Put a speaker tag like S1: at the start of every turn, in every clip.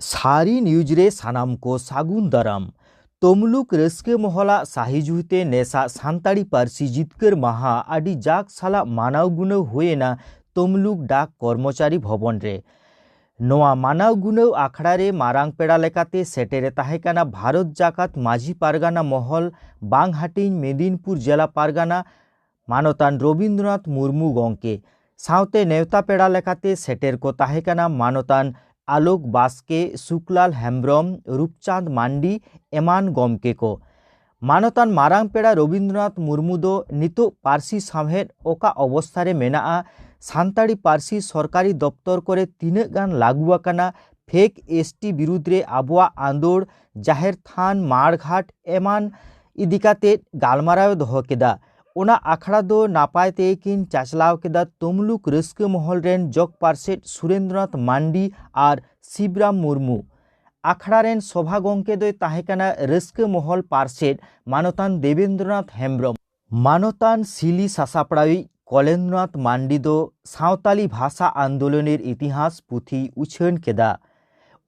S1: सारी न्यूज रे सानाम को सागुन दाराम तमलुक रस्के महला साहिजुते नेसा सानताड़ी पारसी जितकर माहा आदि जाक साला मानाव गुनो हुएना तमलुक डाक कर्मचारी भवन रे नोआ मानाव गुनो आखड़ा रे मारांग पेड़ा लेकाते सेटेरे ताहेकाना भारत जाकात माझी पारगाना महल बांगहाटिन मेदिनीपुर जिला पारगाना मानतान रवींद्रनाथ मुर्मू गंके सावते नेवता पेड़ा लेकाते सेटेर को ताहेकाना मानतान आलोक बास्के सुकलाल हेम्ब्रम रूपचांद मांडी एमान गमके को मानतान मारांग पेड़ा रवींद्रनाथ मुर्मू दो नितो पारसी सामहेद ओका अवस्था रे मेनाआ सानताड़ी पारसी सरकारी दफ्तर करे तीनाक गान लागुआकाना फेक एसटी विरुद्ध रे आबुआ आंदोड़ जाहेर थान मारघाट एमान इदिकाते गालमाराव दोहो केदा ओना आखड़ा दो नापाय तेकिन चाचलाव केदा तमलुक रस्के महल रेन जग पारसेट सुरेंद्रनाथ मांडी और शिवराम मुर्मू आखड़ा रेन सभा गंके दो ताहेकाना रस्के महल पारसेट मानतान देवेंद्रनाथ हेम्ब्रम मानतान सिली सासापड़ावी कलेन्द्रनाथ मांडी दो सावताली भाषा आंदोलनेर इतिहास पुथी उछान केदा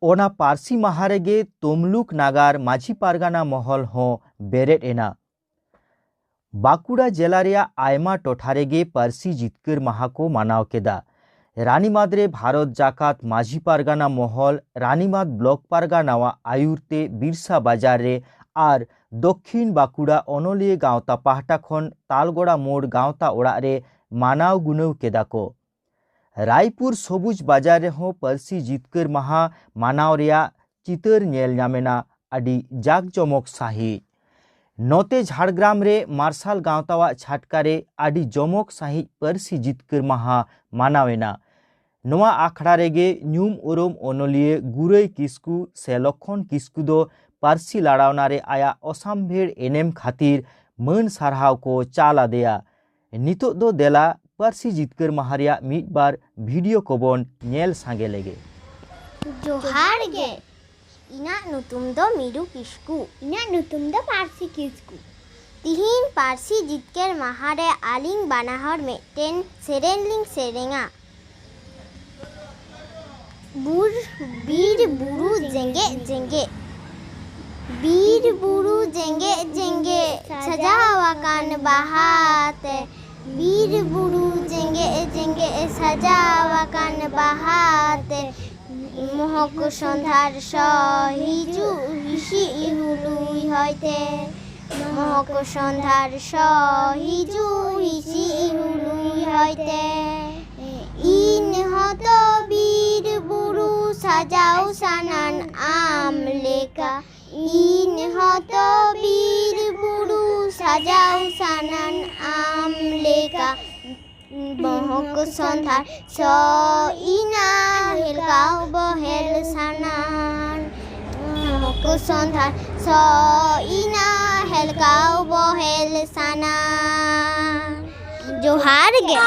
S1: ओना पारसी माहारेगे तमलुक नागार माझी पारगाना महल हो बेरेट एना बाकुड़ा जिला रे आयमा टोठारेगे पारसी जितकर माहा को मानाव केदा रानीमाद रे भारत जाकात माझी पारगाना महल रानीमाद ब्लक पारगानावा आयुरते बिरसा बाजार रे और दक्षिण बाकुड़ा अनलिये गाँवता पाहटा खन तालगोड़ा मोड़ गाँवता ओड़ा रे मानाव गुनव केदा को रायपुर सबुज बाजार रे हो पारसी जितकर माहा मानाव रेया चितर नेल नामेना आदि जाक जमक साही नोते झाड़ग्राम रे मार्शल गाँवतावा छाटकारे आदि जमक साही पारसी जितकर माहा मानावेना नोआ आखड़ा रेगे न्यूम उरुम अनलिये गुरई किस्कू से लक्षण किस्कू दो पारसी लड़ावना रे आया असामभेड़ एनेम खातिर मन सारहाव को चाला देया नितो दो देला पारसी जितकर माहारिया मिट बार वीडियो कोबन नेल सांगे लेगे
S2: जोहार गे इना नुतुम दो मीरू किस्कू इना नुतुम दो पारसी किस्कू तिहिन पारसी जितकर माहारे आलिंग बानाहर में टेन सेरेनलिंग सेरेंगा बीर बुरु जेंगे जेंगे बीर बुरु जेंगे जेंगे सजावा कान बहात बीर बुरु जेंगे जेंगे सजावा कान बहात महक सन्धार सहिजु हिसि इहुलुई हयते महक सन्धार सहिजु हिसि इहुलुई हयते इन हत बीर बुरु साजाओ सानान आम लेका इन हत बीर बुरु साजाओ सानान आम लेका महक सन्धार सइना हेलगाव बहेल सानान महक सन्धार सइना हेलगाव बहेल सानान जोहार गे।